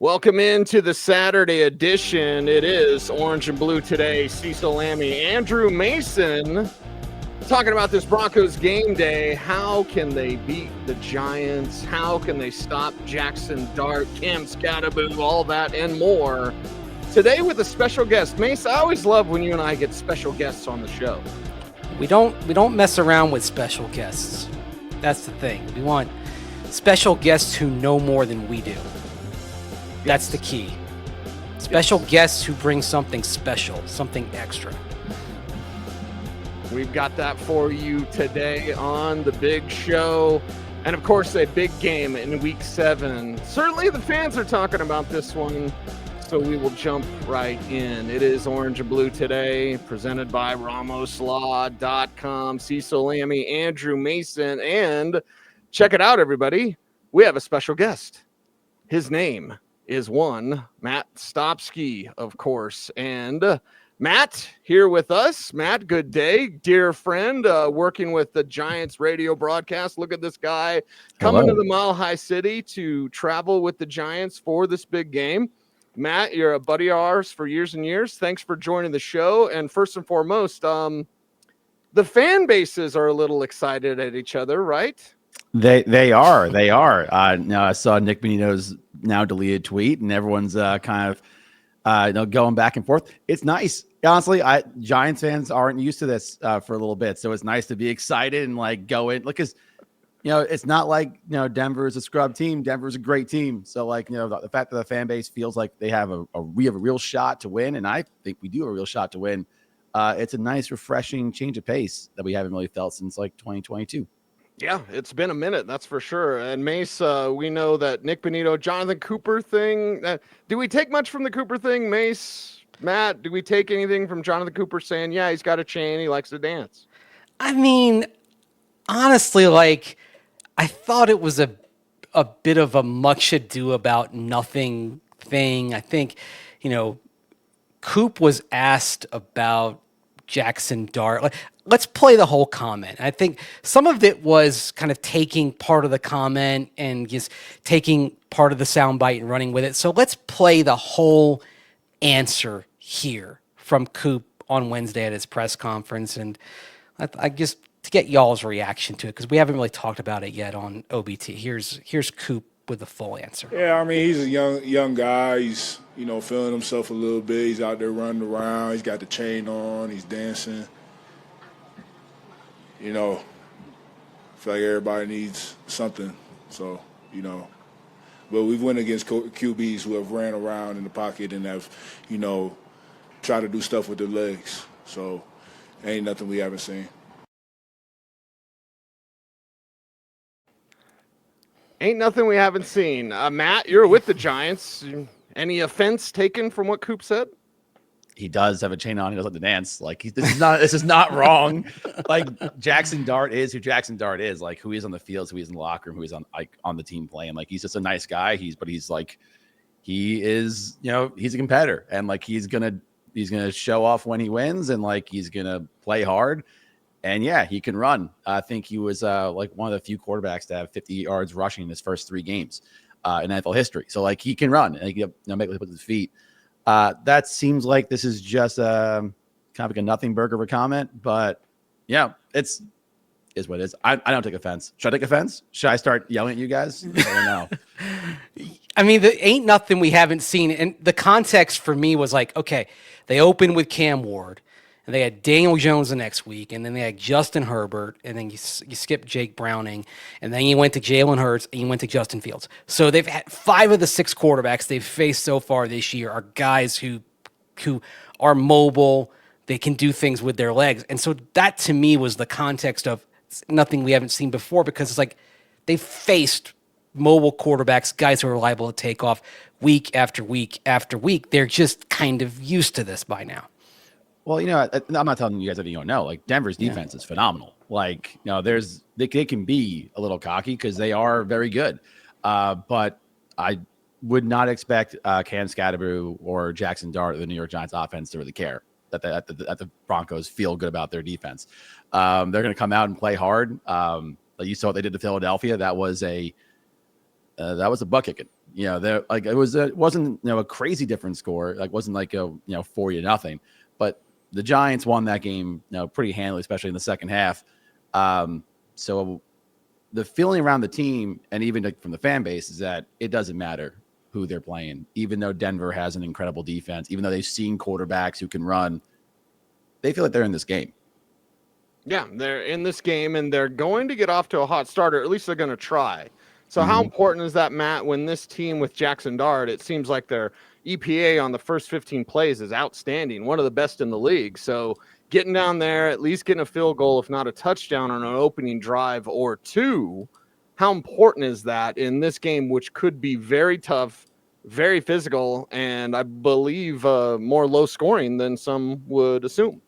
Welcome into the Saturday edition. It is Orange and Blue today. Cecil, Lammey, Andrew Mason talking about this Broncos game day. How can they beat the Giants? How can they stop Jaxson Dart, Cam Scataboo, all that and more? Today with a special guest. Mace, I always love when you and I get special guests on the show. We don't mess around with special guests. That's the thing. We want special guests who know more than we do. That's the key. Special guests who bring something special, something extra. We've got that for you today on the big show. And of course, a big game in week 7. Certainly the fans are talking about this one, so we will jump right in. It is Orange and Blue today, presented by RamosLaw.com. Cecil, Lammey, Andrew Mason, and check it out, everybody. We have a special guest. His name is one Matt Stopsky, of course. And Matt here with us. Matt, good day. Dear friend, working with the Giants radio broadcast. Look at this guy coming to the Mile High City to travel with the Giants for this big game. Matt, you're a buddy of ours for years and years. Thanks for joining the show. And first and foremost, the fan bases are a little excited at each other, right? They are. Now I saw Nick Bonito's now deleted tweet, and everyone's kind of going back and forth. It's nice, honestly. Giants fans aren't used to this for a little bit, so it's nice to be excited and like go in. Look, because it's not like Denver is a scrub team. Denver's a great team. So like the fact that the fan base feels like we have a real shot to win, and I think we do have a real shot to win. It's a nice, refreshing change of pace that we haven't really felt since like 2022. Yeah, it's been a minute, that's for sure. And Mace, we know that Nick Bonito, Jonathan Cooper thing. Do we take much from the Cooper thing, Mace? Matt, do we take anything from Jonathan Cooper saying, yeah, he's got a chain, he likes to dance? I mean, honestly, like, I thought it was a bit of a much ado about nothing thing. I think, Coop was asked about Jaxson Dart. Like, let's play the whole comment. I think some of it was kind of taking part of the comment and just taking part of the soundbite and running with it. So let's play the whole answer here from Coop on Wednesday at his press conference. And I just to get y'all's reaction to it, because we haven't really talked about it yet on OBT. Here's Coop with the full answer. Yeah, I mean, he's a young guy. He's, feeling himself a little bit. He's out there running around. He's got the chain on. He's dancing. I feel like everybody needs something. So, but we've went against QBs who have ran around in the pocket and have, tried to do stuff with their legs. So ain't nothing we haven't seen. Ain't nothing we haven't seen. Matt, you're with the Giants. Any offense taken from what Coop said? He does have a chain on. He does like to dance. Like this is not wrong. Like Jaxson Dart is who Jaxson Dart is. Like who he is on the field, who he is in the locker room, who he's on the team playing. Like he's just a nice guy. He is he's a competitor, and like he's gonna show off when he wins, and like he's gonna play hard. And yeah, he can run. I think he was like one of the few quarterbacks to have 50 yards rushing in his first 3 games in NFL history. So like he can run and he can make it with his feet. That seems like this is just kind of like a nothing burger of a comment, but yeah, is what it is. I don't take offense. Should I take offense? Should I start yelling at you guys? I don't know. I mean, the ain't nothing we haven't seen. And the context for me was like, okay, they opened with Cam Ward. And they had Daniel Jones the next week, and then they had Justin Herbert, and then you skipped Jake Browning, and then you went to Jalen Hurts, and you went to Justin Fields. So they've had 5 of the 6 quarterbacks they've faced so far this year are guys who are mobile. They can do things with their legs. And so that, to me, was the context of nothing we haven't seen before, because it's like they've faced mobile quarterbacks, guys who are liable to take off week after week after week. They're just kind of used to this by now. Well, I'm not telling you guys anything you don't know. Like Denver's defense is phenomenal. Like, they can be a little cocky because they are very good. But I would not expect Cam Scataboo or Jaxson Dart, the New York Giants offense, to really care that the Broncos feel good about their defense. They're going to come out and play hard. Like you saw what they did to Philadelphia. That was a butt kicking. You know, there like it wasn't a crazy different score. Like wasn't like 40-0, but the Giants won that game pretty handily, especially in the second half. So the feeling around the team and even from the fan base is that it doesn't matter who they're playing, even though Denver has an incredible defense, even though they've seen quarterbacks who can run, they feel like they're in this game. Yeah, they're in this game, and they're going to get off to a hot start, or at least they're going to try. So how important is that, Matt, when this team with Jaxson Dart, it seems like their EPA on the first 15 plays is outstanding, one of the best in the league. So getting down there, at least getting a field goal, if not a touchdown on an opening drive or two, how important is that in this game, which could be very tough, very physical, and I believe more low scoring than some would assume?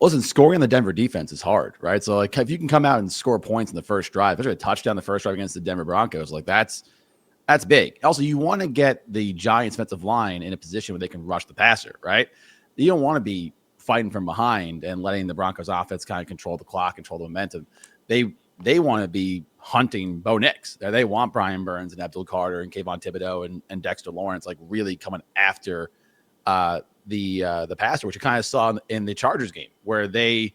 Listen, scoring on the Denver defense is hard, right? So, like, if you can come out and score points in the first drive, especially a touchdown the first drive against the Denver Broncos, like that's big. Also, you want to get the Giants' defensive line in a position where they can rush the passer, right? You don't want to be fighting from behind and letting the Broncos offense kind of control the clock, control the momentum. They want to be hunting Bo Nix. They want Brian Burns and Abdul Carter and Kayvon Thibodeau and Dexter Lawrence, like really coming after the passer, which you kind of saw in the Chargers game, where the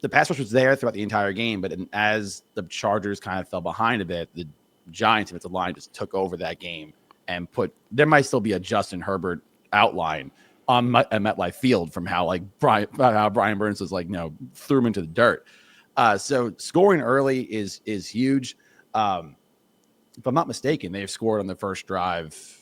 pass rush was there throughout the entire game, but as the Chargers kind of fell behind a bit, the Giants defensive line just took over that game and there might still be a Justin Herbert outline on MetLife Field from how Brian Burns was threw him into the dirt. So scoring early is huge. If I'm not mistaken, they've scored on the first drive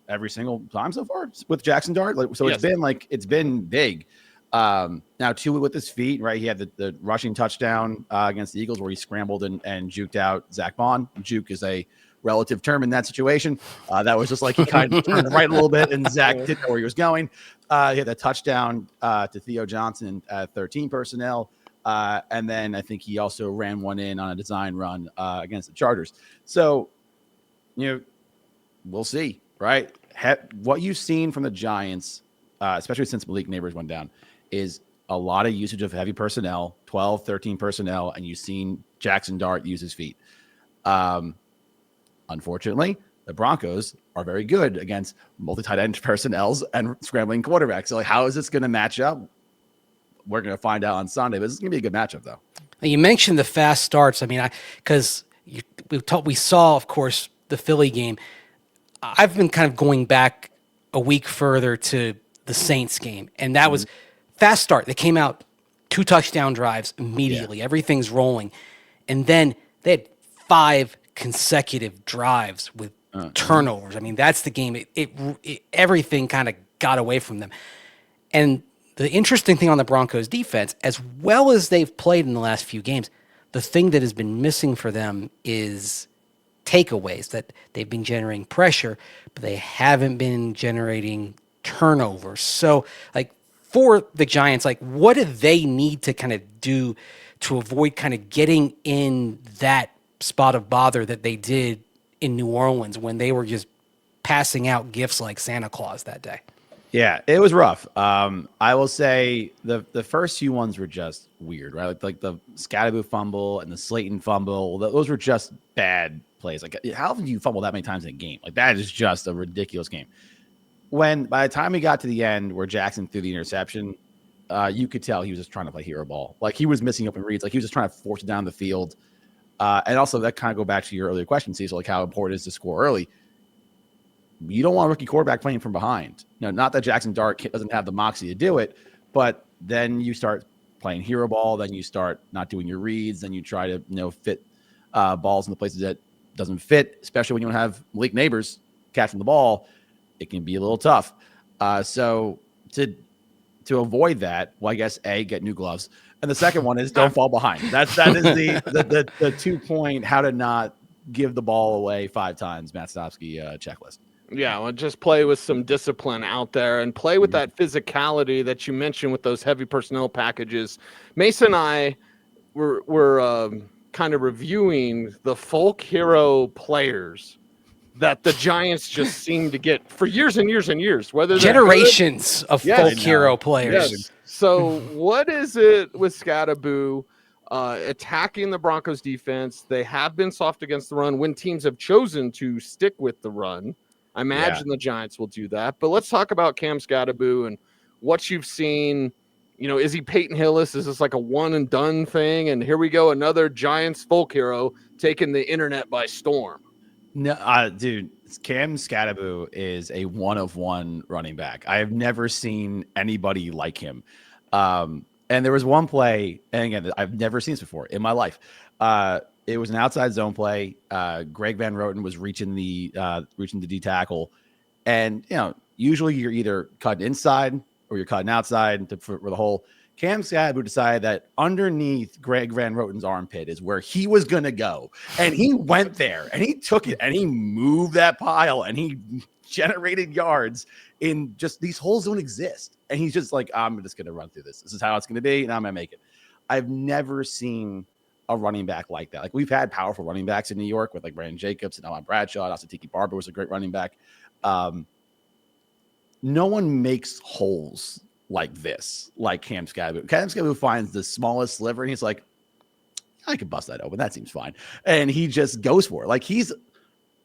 every single time so far with Jaxson Dart. So yes. It's been big. Now Tua with his feet, right? He had the rushing touchdown against the Eagles where he scrambled and juked out Zach Bond. Juke is a relative term in that situation. That was just like he kind of turned right a little bit and Zach didn't know where he was going. He had that touchdown to Theo Johnson at 13 personnel. And then I think he also ran one in on a design run against the Chargers. So, we'll see. Right. What you've seen from the Giants, especially since Malik Neighbors went down, is a lot of usage of heavy personnel, 12, 13 personnel, and you've seen Jaxson Dart use his feet. Unfortunately, the Broncos are very good against multi-tight end personnels and scrambling quarterbacks. So how is this going to match up? We're going to find out on Sunday, but this is going to be a good matchup, though. You mentioned the fast starts. I mean, we saw, of course, the Philly game. I've been kind of going back a week further to the Saints game, and that was fast start. They came out 2 touchdown drives immediately. Yeah. Everything's rolling. And then they had 5 consecutive drives with turnovers. I mean, that's the game. Everything kind of got away from them. And the interesting thing on the Broncos defense, as well as they've played in the last few games, the thing that has been missing for them is takeaways. That they've been generating pressure, but they haven't been generating turnovers. So, for the Giants, what do they need to kind of do to avoid kind of getting in that spot of bother that they did in New Orleans when they were just passing out gifts like Santa Claus that day? Yeah, it was rough. I will say the first few ones were just weird, right? Like the Scataboo fumble and the Slayton fumble. Those were just bad plays. How often do you fumble that many times in a game? That is just a ridiculous game. By the time we got to the end where Jackson threw the interception, you could tell he was just trying to play hero ball. He was missing open reads. He was just trying to force it down the field. And also that kind of go back to your earlier question, Cecil, how important it is to score early. You don't want a rookie quarterback playing from behind. Not that Jaxson Dart doesn't have the moxie to do it, but then you start playing hero ball, then you start not doing your reads, then you try to fit balls in the places that doesn't fit, especially when you don't have Malik Neighbors catching the ball. It can be a little tough. So to avoid that, well, I guess get new gloves, and the second one is don't fall behind. That is the 2-point how to not give the ball away 5 times Matt Stopsky checklist. Yeah, well, just play with some discipline out there and play with that physicality that you mentioned with those heavy personnel packages. Mason and I were kind of reviewing the folk hero players that the Giants just seem to get for years and years and years. Whether generations of folk hero players. Yes. So what is it with Scataboo? attacking the Broncos defense. They have been soft against the run when teams have chosen to stick with the run. I imagine the Giants will do that. But let's talk about Cam Scataboo and what you've seen. You know, is he Peyton Hillis? Is this like a one and done thing? And here we go, another Giants folk hero taking the internet by storm. No, dude, Cam Scataboo is a one-of-one running back. I have never seen anybody like him. And there was one play, and again, I've never seen this before in my life. It was an outside zone play. Greg Van Roten was reaching the D tackle, and usually you're either cutting inside or you're cutting outside for the hole. Cam Scataboo decided that underneath Greg Van Roten's armpit is where he was going to go. And he went there and he took it and he moved that pile and he generated yards in just these holes don't exist. And he's just like, I'm just going to run through this. This is how it's going to be. And I'm going to make it. I've never seen a running back like that. Like we've had powerful running backs in New York with like Brandon Jacobs and Alan Bradshaw. And also Tiki Barber was a great running back. No one makes holes like this, like Cam Scataboo. Cam Scataboo finds the smallest sliver and he's like, I could bust that open. That seems fine. And he just goes for it. Like he's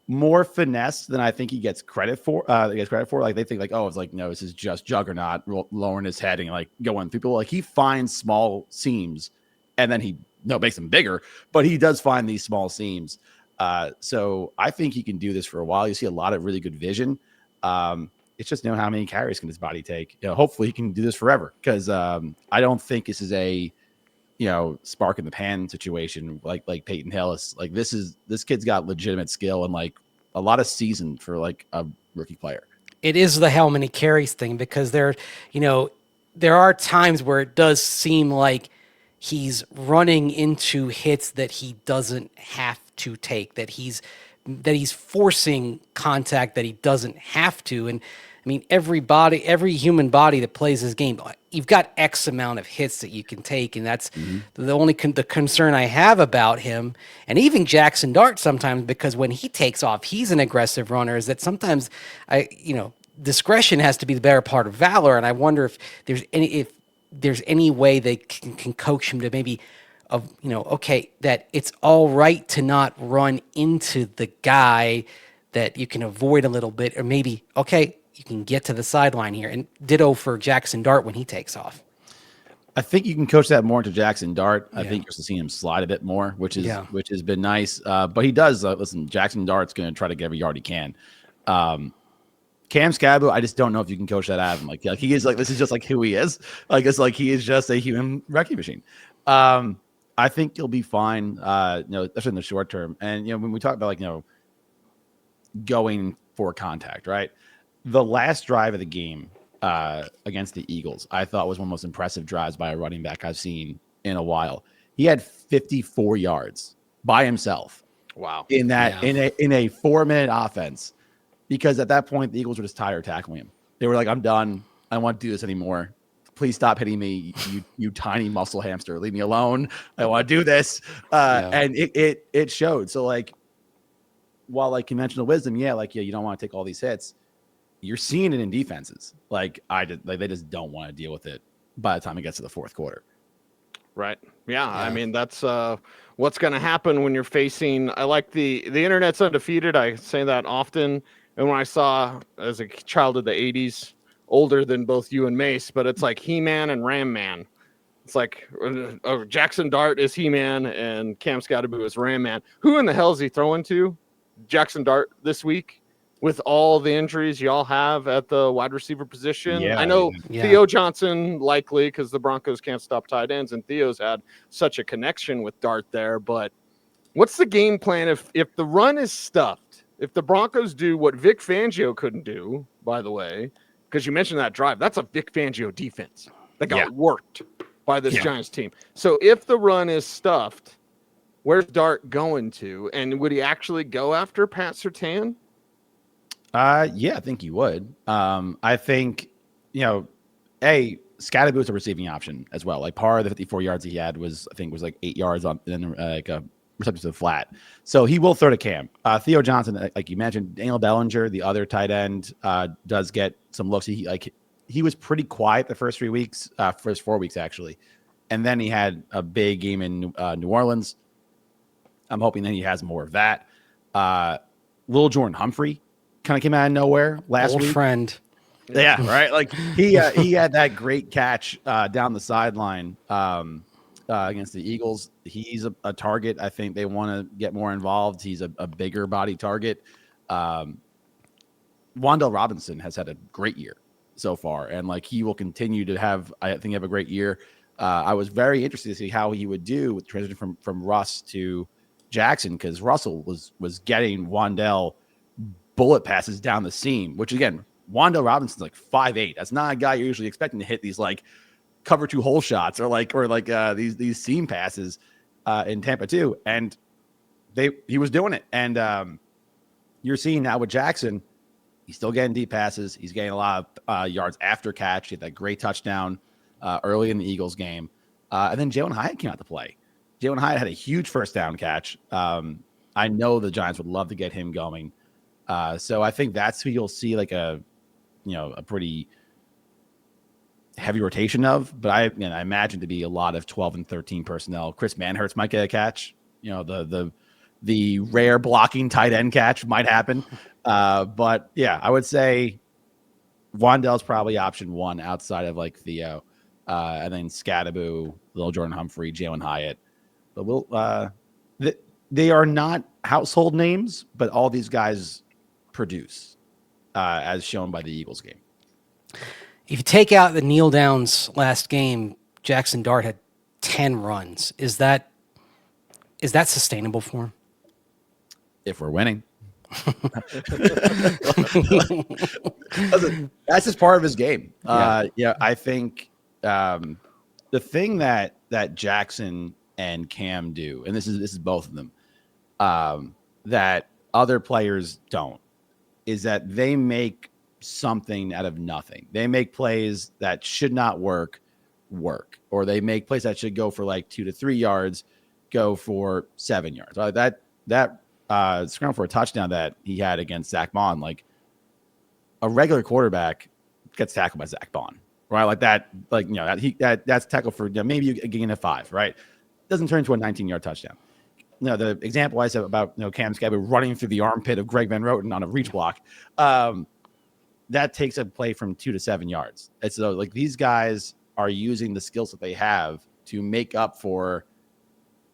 more finesse than I think he gets credit for. Like they think like, oh, it's like, no, this is just Juggernaut lowering his head and like going people. Like he finds small seams and then he makes them bigger, but he does find these small seams. So I think he can do this for a while. You see a lot of really good vision. It's just how many carries can his body take. Hopefully he can do this forever because I don't think this is a spark in the pan situation like Peyton Hillis. Like this kid's got legitimate skill and like a lot of season for like a rookie player. It is the how many carries thing because there are times where it does seem like he's running into hits that he doesn't have to take, that he's forcing contact that he doesn't have to. And I mean, every human body that plays this game, you've got X amount of hits that you can take. And that's the only the concern I have about him. And even Jaxson Dart sometimes, because when he takes off, he's an aggressive runner, is that sometimes discretion has to be the better part of valor. And I wonder if there's any way they can coach him to maybe that it's all right to not run into the guy, that you can avoid a little bit, or maybe, okay, you can get to the sideline here. And ditto for Jaxson Dart when he takes off. I think you can coach that more into Jaxson Dart. I think you're seeing him slide a bit more, which has been nice. But he does, listen, Jaxson Dart's going to try to get every yard he can. Cam Scataboo, I just don't know if you can coach that out of him. Like he is like, this is just like who he is. Like it's like he is just a human wrecking machine. I think he'll be fine, especially in the short term. And, when we talk about going for contact, right? The last drive of the game against the Eagles, I thought was one of the most impressive drives by a running back I've seen in a while. He had 54 yards by himself. Wow. In that, in a 4-minute offense, because at that point, the Eagles were just tired of tackling him. They were like, I'm done. I don't want to do this anymore. Please stop hitting me, you tiny muscle hamster. Leave me alone. I want to do this. And it showed. So while conventional wisdom, you don't want to take all these hits. You're seeing it in defenses. They just don't want to deal with it by the time it gets to the fourth quarter. Right. Yeah. I mean, that's what's going to happen when you're facing. I like the internet's undefeated. I say that often. And when I saw as a child of the 80s, older than both you and Mace, but it's like He-Man and Ram-Man. It's like Jaxson Dart is He-Man and Cam Scataboo is Ram-Man. Who in the hell is he throwing to? Jaxson Dart this week with all the injuries y'all have at the wide receiver position. I know Theo Johnson likely because the Broncos can't stop tight ends and Theo's had such a connection with Dart there. But what's the game plan if the run is stuffed? If the Broncos do what Vic Fangio couldn't do, by the way, because you mentioned that drive, that's a Vic Fangio defense that got worked by this Giants team. So if the run is stuffed, where's Dart going to? And would he actually go after Pat Surtain? I think he would. I think, Scataboo is a receiving option as well. Like part of the 54 yards he had was 8 yards on and then reception to the flat. So he will throw to Cam. Theo Johnson, like you mentioned, Daniel Bellinger, the other tight end, does get some looks. He was pretty quiet the first 3 weeks, first 4 weeks actually. And then he had a big game in New Orleans. I'm hoping that he has more of that. Lil Jordan Humphrey kind of came out of nowhere last week. Old friend. Yeah, right. Like he had that great catch down the sideline against the Eagles. He's a target. I think they want to get more involved. He's a bigger body target. Wan'Dale Robinson has had a great year so far, and like he will continue to have, I think, have a great year. I was very interested to see how he would do with transition from Russ to Jackson, because Russell was getting Wan'Dale bullet passes down the seam, which again, Wan'Dale Robinson's like 5'8". That's not a guy you're usually expecting to hit these like cover 2 hole shots or these seam passes in Tampa too. And he was doing it. And you're seeing now with Jackson, he's still getting deep passes. He's getting a lot of yards after catch. He had that great touchdown early in the Eagles game. And then Jalen Hyatt came out to play. Jalen Hyatt had a huge first down catch. I know the Giants would love to get him going. So I think that's who you'll see like a pretty heavy rotation of, but I imagine to be a lot of 12 and 13 personnel. Chris Manhertz might get a catch. The rare blocking tight end catch might happen. But yeah, I would say Wan'Dale's probably option 1 outside of like Theo, and then Scataboo, Lil Jordan Humphrey, Jalen Hyatt. But they are not household names, but all these guys produce, as shown by the Eagles game. If you take out the kneel downs last game, Jaxson Dart had 10 runs. Is that sustainable for him? If we're winning. That's just part of his game. I think the thing that Jackson and Cam do, and this is both of them, that other players don't, is that they make something out of nothing. They make plays that should not work, or they make plays that should go for like 2 to 3 yards, go for 7 yards. That scramble for a touchdown that he had against Zach Bond, like a regular quarterback gets tackled by Zach Bond, right? Like that, that's tackled for maybe a gain of 5, right? Doesn't turn into a 19-yard touchdown. The example I said about Cam Scataboo running through the armpit of Greg Van Roten on a reach block, that takes a play from 2 to 7 yards. And so like these guys are using the skills that they have to make up for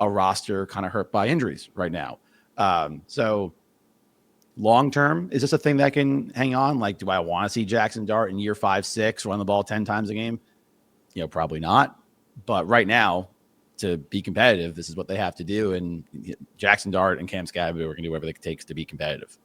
a roster kind of hurt by injuries right now. So long term, is this a thing that can hang on? Like, do I want to see Jaxson Dart in year 5, 6 run the ball 10 times a game? Probably not. But right now, to be competitive, this is what they have to do. And Jaxson Dart and Cam Scataboo are going to do whatever it takes to be competitive.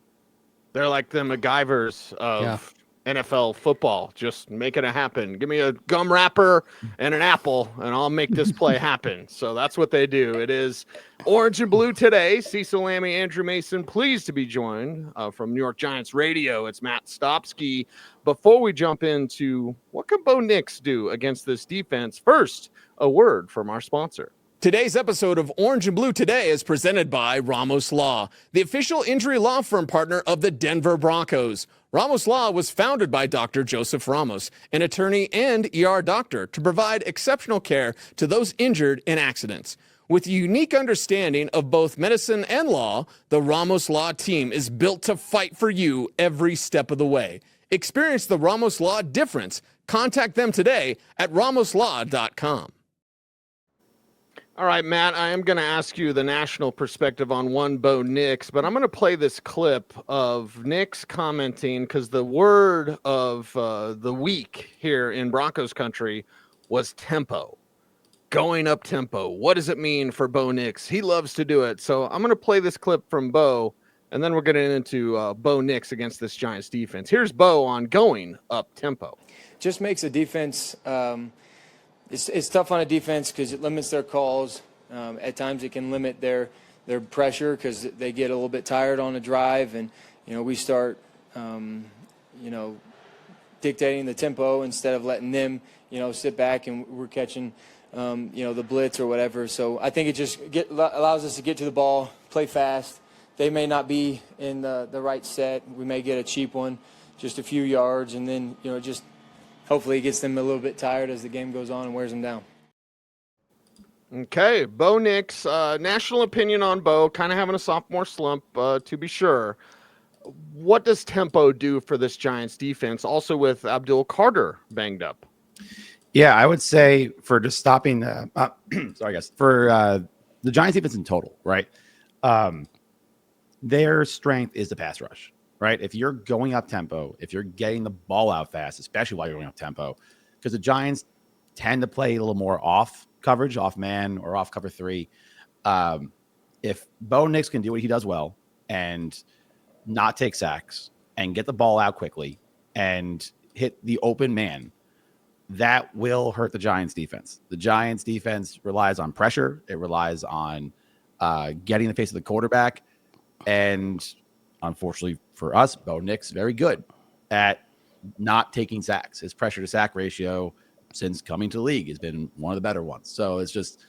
They're like the MacGyvers of NFL football. Just making it happen. Give me a gum wrapper and an apple, and I'll make this play happen. So that's what they do. It is Orange and Blue today. Cecil, Lammey, Andrew Mason, pleased to be joined from New York Giants Radio. It's Matt Stopsky. Before we jump into what can Bo Nix do against this defense, first, a word from our sponsor. Today's episode of Orange and Blue Today is presented by Ramos Law, the official injury law firm partner of the Denver Broncos. Ramos Law was founded by Dr. Joseph Ramos, an attorney and ER doctor, to provide exceptional care to those injured in accidents. With a unique understanding of both medicine and law, the Ramos Law team is built to fight for you every step of the way. Experience the Ramos Law difference. Contact them today at ramoslaw.com. All right, Matt, I am going to ask you the national perspective on one Bo Nix, but I'm going to play this clip of Nix commenting because the word of the week here in Broncos country was tempo, going up tempo. What does it mean for Bo Nix? He loves to do it. So I'm going to play this clip from Bo, and then we're getting into Bo Nix against this Giants defense. Here's Bo on going up tempo. Just makes a defense it's tough on a defense because it limits their calls. At times it can limit their pressure because they get a little bit tired on a drive, and we start dictating the tempo instead of letting them sit back and we're catching the blitz or whatever. So I think it just allows us to get to the ball, play fast. They may not be in the right set. We may get a cheap one, just a few yards, and then just hopefully it gets them a little bit tired as the game goes on and wears them down. Okay, Bo Nix, national opinion on Bo, kind of having a sophomore slump, to be sure. What does tempo do for this Giants defense, also with Abdul Carter banged up? Yeah, I would say for just stopping, sorry guys, for the Giants defense in total, right? Their strength is the pass rush, right? If you're going up tempo, if you're getting the ball out fast, especially while you're going up tempo, because the Giants tend to play a little more off coverage, off man or off cover 3. If Bo Nix can do what he does well and not take sacks and get the ball out quickly and hit the open man, that will hurt the Giants defense. The Giants defense relies on pressure. It relies on getting the face of the quarterback. And unfortunately for us, Bo Nix, very good at not taking sacks. His pressure to sack ratio since coming to the league has been one of the better ones. So it's just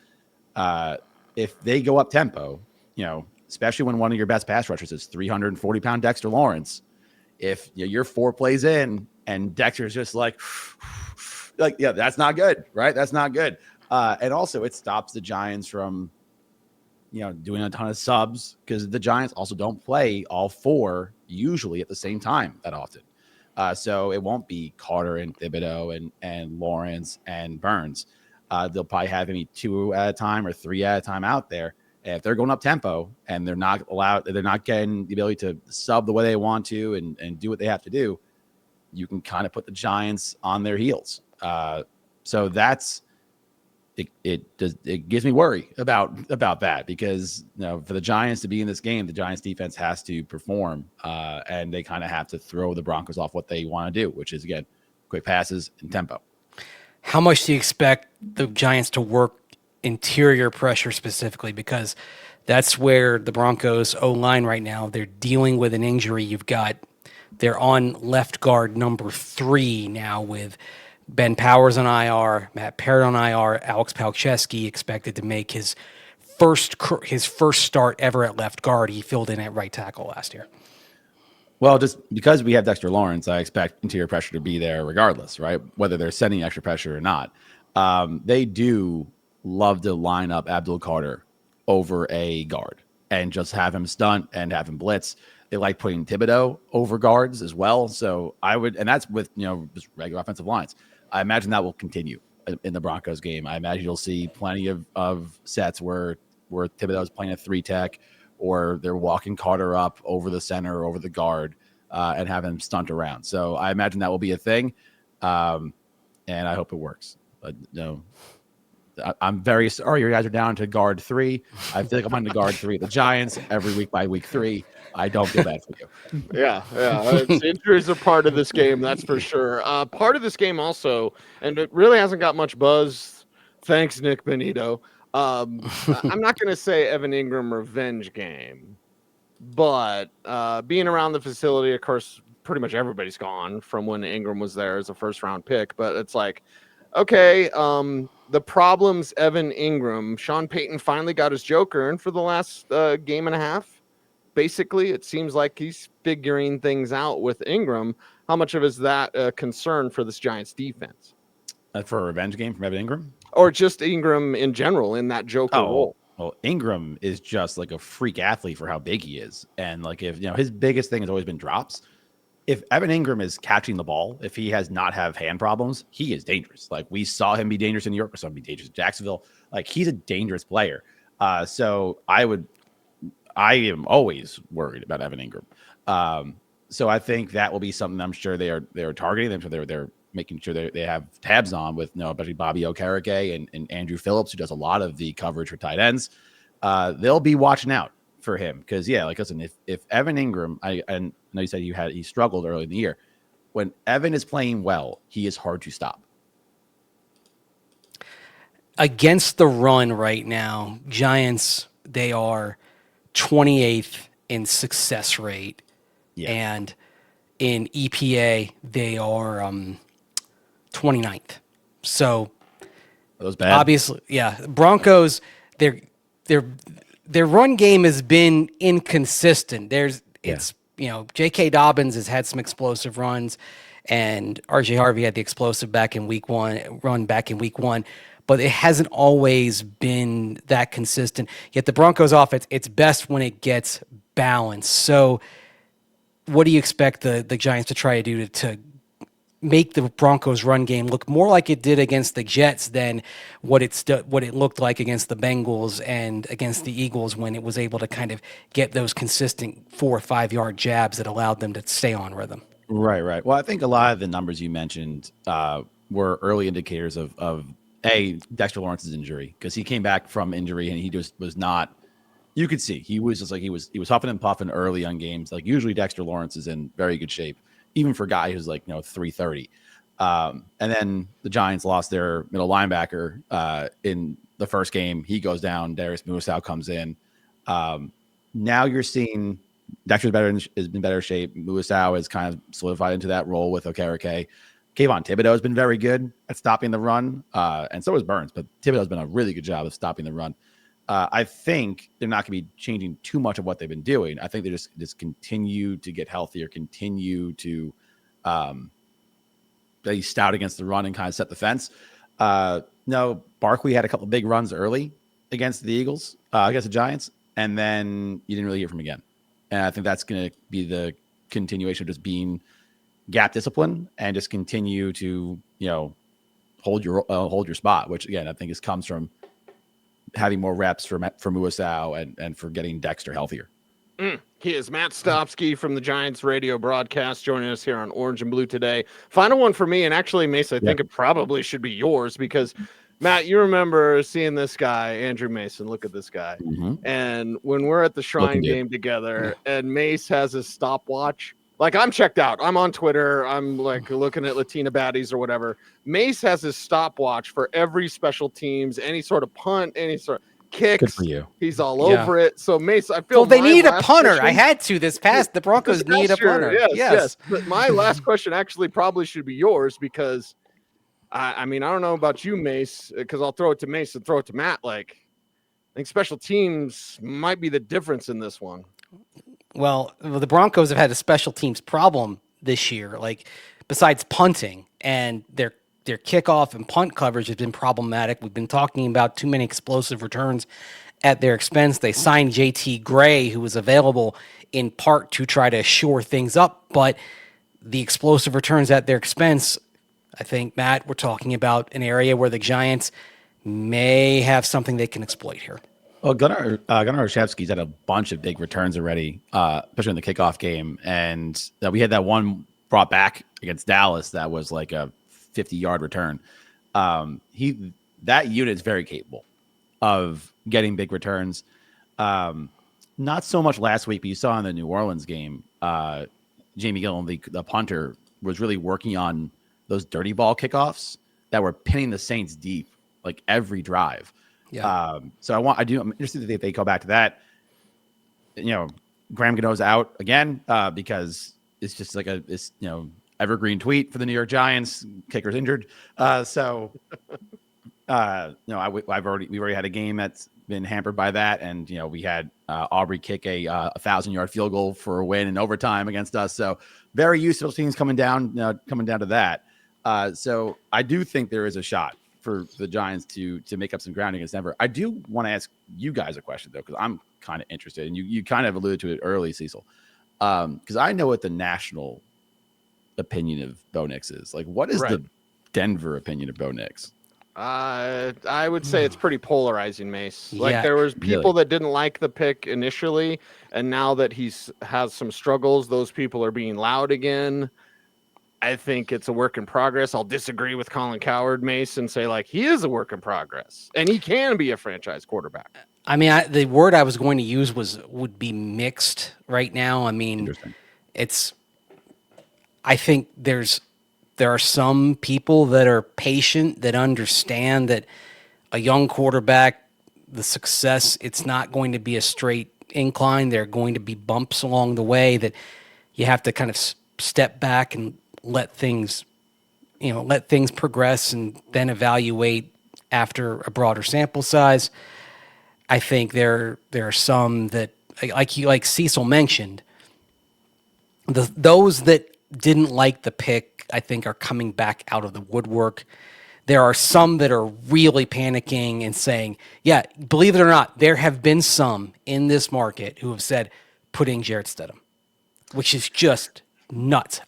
if they go up tempo, especially when one of your best pass rushers is 340-pound Dexter Lawrence, if you're 4 plays in and Dexter's just like, yeah, that's not good, right? That's not good. And also it stops the Giants from, doing a ton of subs, because the Giants also don't play all 4 usually at the same time that often. So it won't be Carter and Thibodeau and Lawrence and Burns. They'll probably have maybe 2 at a time or 3 at a time out there. And if they're going up tempo and they're not getting the ability to sub the way they want to and do what they have to do, you can kind of put the Giants on their heels. So that's it gives me worry about that, because for the Giants to be in this game, the Giants defense has to perform, and they kind of have to throw the Broncos off what they want to do, which is, again, quick passes and tempo. How much do you expect the Giants to work interior pressure specifically? Because that's where the Broncos O-line right now, they're dealing with an injury. They're on left guard number 3 now with Ben Powers on IR, Matt Parrott on IR, Alex Palczewski expected to make his first start ever at left guard. He filled in at right tackle last year. Well, just because we have Dexter Lawrence, I expect interior pressure to be there regardless, right? Whether they're sending extra pressure or not. They do love to line up Abdul Carter over a guard and just have him stunt and have him blitz. They like putting Thibodeau over guards as well. So and that's with, just regular offensive lines. I imagine that will continue in the Broncos game. I imagine you'll see plenty of sets where Thibodeau is playing a 3-tech, or they're walking Carter up over the center, over the guard, and have him stunt around. So I imagine that will be a thing. And I hope it works. But I'm very sorry you guys are down to guard 3. I feel like I'm on the guard 3 of the Giants every week by week 3. I don't feel bad for you. Yeah. Injuries are part of this game, that's for sure. Part of this game also, and it really hasn't got much buzz. Thanks, Nick Benito. I'm not going to say Evan Ingram revenge game, but being around the facility, of course, pretty much everybody's gone from when Ingram was there as a first-round pick. But it's like, okay, the problem's Evan Ingram. Sean Payton finally got his joker in for the last game and a half. Basically, it seems like he's figuring things out with Ingram. How much of is that a concern for this Giants defense? For a revenge game from Evan Ingram? Or just Ingram in general in that joker role? Well, Ingram is just like a freak athlete for how big he is. And like, if his biggest thing has always been drops. If Evan Ingram is catching the ball, if he has not have hand problems, he is dangerous. Like, we saw him be dangerous in New York, we saw him be dangerous in Jacksonville. Like, he's a dangerous player. So I am always worried about Evan Ingram. So I think that will be something I'm sure they're targeting them. So they're making sure they have tabs on with, especially Bobby Okereke and Andrew Phillips, who does a lot of the coverage for tight ends. They'll be watching out for him, because listen, if Evan Ingram, I know you said he struggled early in the year. When Evan is playing well, he is hard to stop. Against the run right now, Giants, they are 28th in success rate, and in EPA they are 29th. So are those bad? Obviously, Broncos, their run game has been inconsistent. J.K. Dobbins has had some explosive runs, and R.J. Harvey had the explosive run back in week one. but it hasn't always been that consistent. Yet the Broncos offense, it's best when it gets balanced. So what do you expect the Giants to try to do to make the Broncos run game look more like it did against the Jets than what it looked like against the Bengals and against the Eagles, when it was able to kind of get those consistent 4 or 5 yard jabs that allowed them to stay on rhythm? Right. Well, I think a lot of the numbers you mentioned were early indicators of Dexter Lawrence's injury, because he came back from injury and he just was not. You could see he was just like he was huffing and puffing early on games. Like usually Dexter Lawrence is in very good shape, even for a guy who's like 330. And then the Giants lost their middle linebacker in the first game. He goes down. Darius Muasau comes in. Now you're seeing Dexter's is in better shape. Muasau has kind of solidified into that role with Okereke. Kayvon Thibodeau has been very good at stopping the run, and so has Burns. But Thibodeau's been a really good job of stopping the run. I think they're not going to be changing too much of what they've been doing. I think they just continue to get healthier, continue to they stout against the run and kind of set the fence. No, Barkley had a couple of big runs early against the Eagles, against the Giants, and then you didn't really hear from him again. And I think that's going to be the continuation of just being gap discipline and just continue to hold your spot, which again I think comes from having more reps for Muasau and for getting Dexter healthier. He is Matt Stopsky from the Giants radio broadcast, joining us here on Orange and Blue today. Final one for me, and actually, Mason, I think it probably should be yours, because Matt, you remember seeing this guy, Andrew Mason. Look at this guy. Mm-hmm. And when we're at the Shrine game together, and Mace has his stopwatch, like I'm checked out. I'm on Twitter. I'm like looking at Latina baddies or whatever. Mace has his stopwatch for every special teams, any sort of punt, any sort of kicks. Good for you. He's all over it. So Mace, I feel well, they need a punter. Question, I had to this past. The Broncos need a punter. Yes. But my last question actually probably should be yours, because I mean, I don't know about you, Mace, because I'll throw it to Mace and throw it to Matt. Like, I think special teams might be the difference in this one. Well, the Broncos have had a special teams problem this year, like besides punting, and their kickoff and punt coverage has been problematic. We've been talking about too many explosive returns at their expense. They signed JT Gray, who was available in part to try to shore things up, but the explosive returns at their expense, I think, Matt, we're talking about an area where the Giants may have something they can exploit here. Well, Gunnar Olszewski's had a bunch of big returns already, especially in the kickoff game. And we had that one brought back against Dallas that was like a 50-yard return. That unit is very capable of getting big returns. Not so much last week, but you saw in the New Orleans game, Jamie Gillen, the punter, was really working on those dirty ball kickoffs that were pinning the Saints deep, like every drive. Yeah. So I'm interested if they go back to that. Graham Gano's out again because it's just like evergreen tweet for the New York Giants. Kicker's injured. We've already had a game that's been hampered by that, and we had Aubrey kick a 1,000-yard field goal for a win in overtime against us. So very useful teams coming down to that. So I do think there is a shot for the Giants to make up some ground against Denver. I do want to ask you guys a question, though, because I'm kind of interested, and you kind of alluded to it early, Cecil, because I know what the national opinion of Bo Nix is. Like, what is the Denver opinion of Bo Nix? I would say it's pretty polarizing, Mace. Like, there was people that didn't like the pick initially, and now that has some struggles, those people are being loud again. I think it's a work in progress. I'll disagree with Colin Cowherd, Mace, and say, like, he is a work in progress, and he can be a franchise quarterback. I mean, the word I was going to use would be mixed right now. I mean, I think there are some people that are patient, that understand that a young quarterback, the success, it's not going to be a straight incline. There are going to be bumps along the way that you have to kind of step back and let things progress and then evaluate after a broader sample size. I think there are some that, like Cecil mentioned, those that didn't like the pick, I think, are coming back out of the woodwork. there are some that are really panicking and saying, yeah, believe it or not, there have been some in this market who have said, putting Jarrett Stidham, which is just nuts.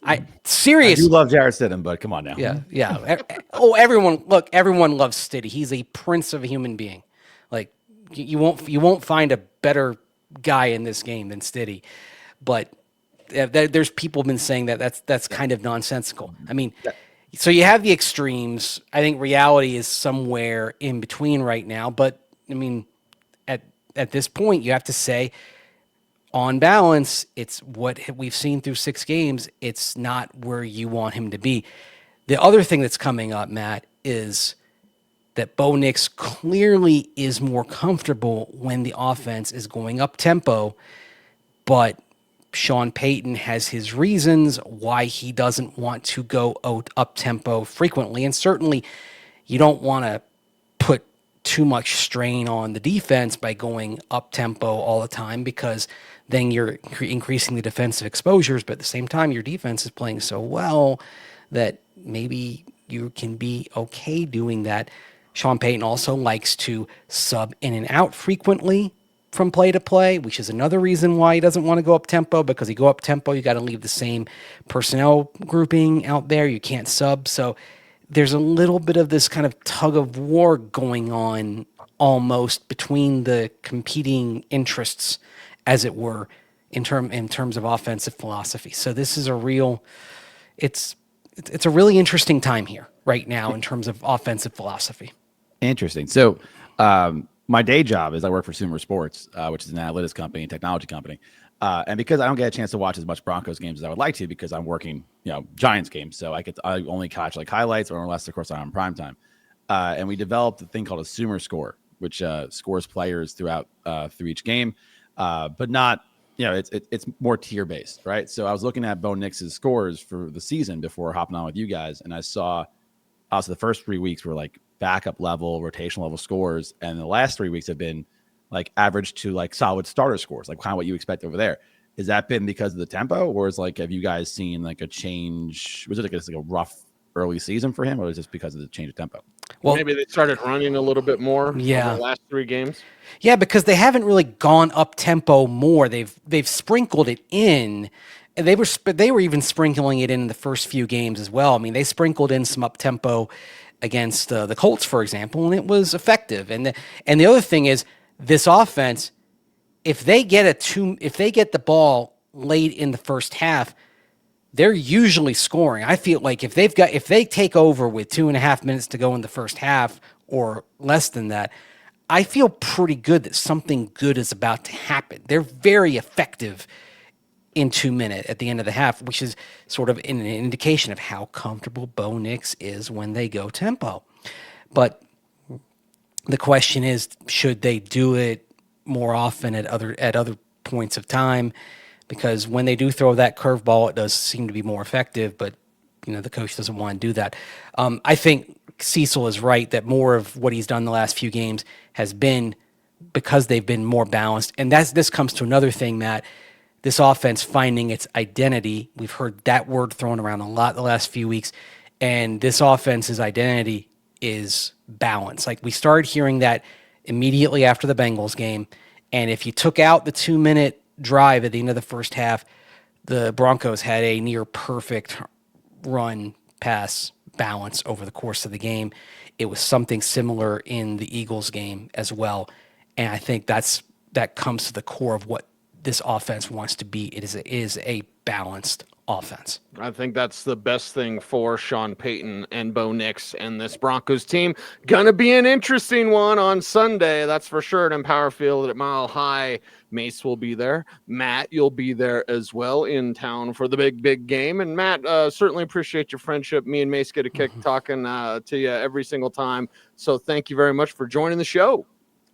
Serious. You love Jarrett Stidham, but come on now. Yeah. Everyone loves Stiddy. He's a prince of a human being. Like you won't find a better guy in this game than Stiddy. But there's people been saying that's kind of nonsensical. I mean, so you have the extremes. I think reality is somewhere in between right now. But I mean, at this point, you have to say, on balance, it's what we've seen through 6 games. It's not where you want him to be. The other thing that's coming up, Matt, is that Bo Nix clearly is more comfortable when the offense is going up tempo, but Sean Payton has his reasons why he doesn't want to go up tempo frequently. And certainly you don't want to put too much strain on the defense by going up tempo all the time, because then you're increasing the defensive exposures, but at the same time, your defense is playing so well that maybe you can be okay doing that. Sean Payton also likes to sub in and out frequently from play to play, which is another reason why he doesn't want to go up tempo, because you go up tempo, you got to leave the same personnel grouping out there. You can't sub. So there's a little bit of this kind of tug of war going on almost between the competing interests, as it were, in terms of offensive philosophy. So this is it's a really interesting time here right now in terms of offensive philosophy. Interesting. So my day job is I work for Sumer Sports, which is an analytics company and technology company. And because I don't get a chance to watch as much Broncos games as I would like to, because I'm working, Giants games, so I only catch like highlights, or unless of course I'm on primetime. And we developed a thing called a Sumer score, which scores players throughout through each game, but not, it's more tier based, right? So I was looking at Bo Nix's scores for the season before hopping on with you guys, and I saw also the first 3 weeks were like backup level, rotational level scores, and the last 3 weeks have been like average to like solid starter scores, like kind of what you expect over there. Has that been because of the tempo, or have you guys seen like a change? Was it like a rough early season for him, or was it just because of the change of tempo? Well, maybe they started running a little bit more. Yeah, in the last 3 games. Yeah, because they haven't really gone up tempo more. They've sprinkled it in. And they were even sprinkling it in the first few games as well. I mean, they sprinkled in some up tempo against the Colts, for example, and it was effective. And the other thing is, this offense, if they get the ball late in the first half, they're usually scoring. I feel like if they take over with 2.5 minutes to go in the first half or less than that, I feel pretty good that something good is about to happen. They're very effective in 2 minutes at the end of the half, which is sort of an indication of how comfortable Bo Nix is when they go tempo. But the question is, should they do it more often at other points of time? Because when they do throw that curveball, it does seem to be more effective, but the coach doesn't want to do that. I think Cecil is right that more of what he's done the last few games has been because they've been more balanced. And this comes to another thing, Matt. This offense finding its identity. We've heard that word thrown around a lot the last few weeks. And this offense's identity is balance. Like, we started hearing that immediately after the Bengals game. And if you took out the 2-minute drive at the end of the first half, the Broncos had a near perfect run pass balance over the course of the game. It was something similar in the Eagles game as well. And I think that comes to the core of what this offense wants to be. It is a balanced offense. I think that's the best thing for Sean Payton and Bo Nix and this Broncos team. Gonna be an interesting one on Sunday, that's for sure, at Empower Field at Mile High. Mace will be there. Matt, you'll be there as well in town for the big game. And Matt, certainly appreciate your friendship. Me and Mace get a kick talking to you every single time. So thank you very much for joining the show.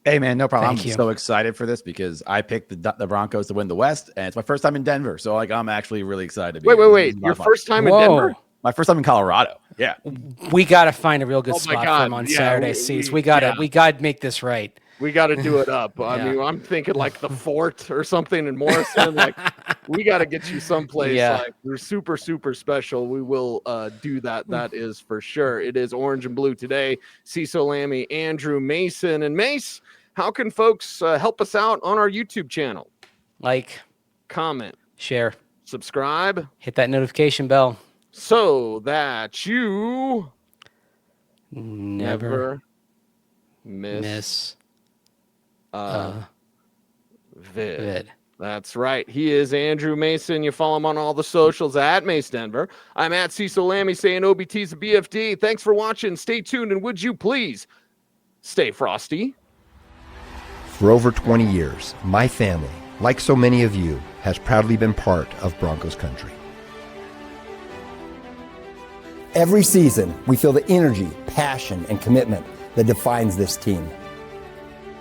Hey, man, no problem. Thank you. I'm so excited for this because I picked the Broncos to win the West, and it's my first time in Denver. So, I'm actually really excited to be here. Wait. Your first time in Denver? My first time in Colorado. Yeah. We got to find a real good Oh my spot God. for him on Yeah, Saturday seats. We got to make this right. We got to do it up. I Yeah. mean, I'm thinking like the Fort or something in Morrison. Like, we got to get you someplace. Yeah. Like, you're super, super special. We will do that. That is for sure. It is Orange and Blue today. Cecil, Lammey, Andrew, Mason, and Mace. How can folks help us out on our YouTube channel? Like, Comment, share, subscribe, hit that notification bell. so that you Never miss miss vid. That's right. He is Andrew Mason. You follow him on all the socials at Mace Denver. I'm at Cecil Lammey saying OBT's a BFD. Thanks for watching. Stay tuned, and would you please stay frosty? For over 20 years, my family, like so many of you, has proudly been part of Broncos country. Every season, we feel the energy, passion, and commitment that defines this team.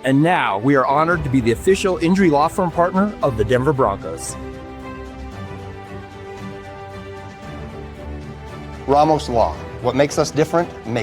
And now we are honored to be the official injury law firm partner of the Denver Broncos. Ramos Law. What makes us different makes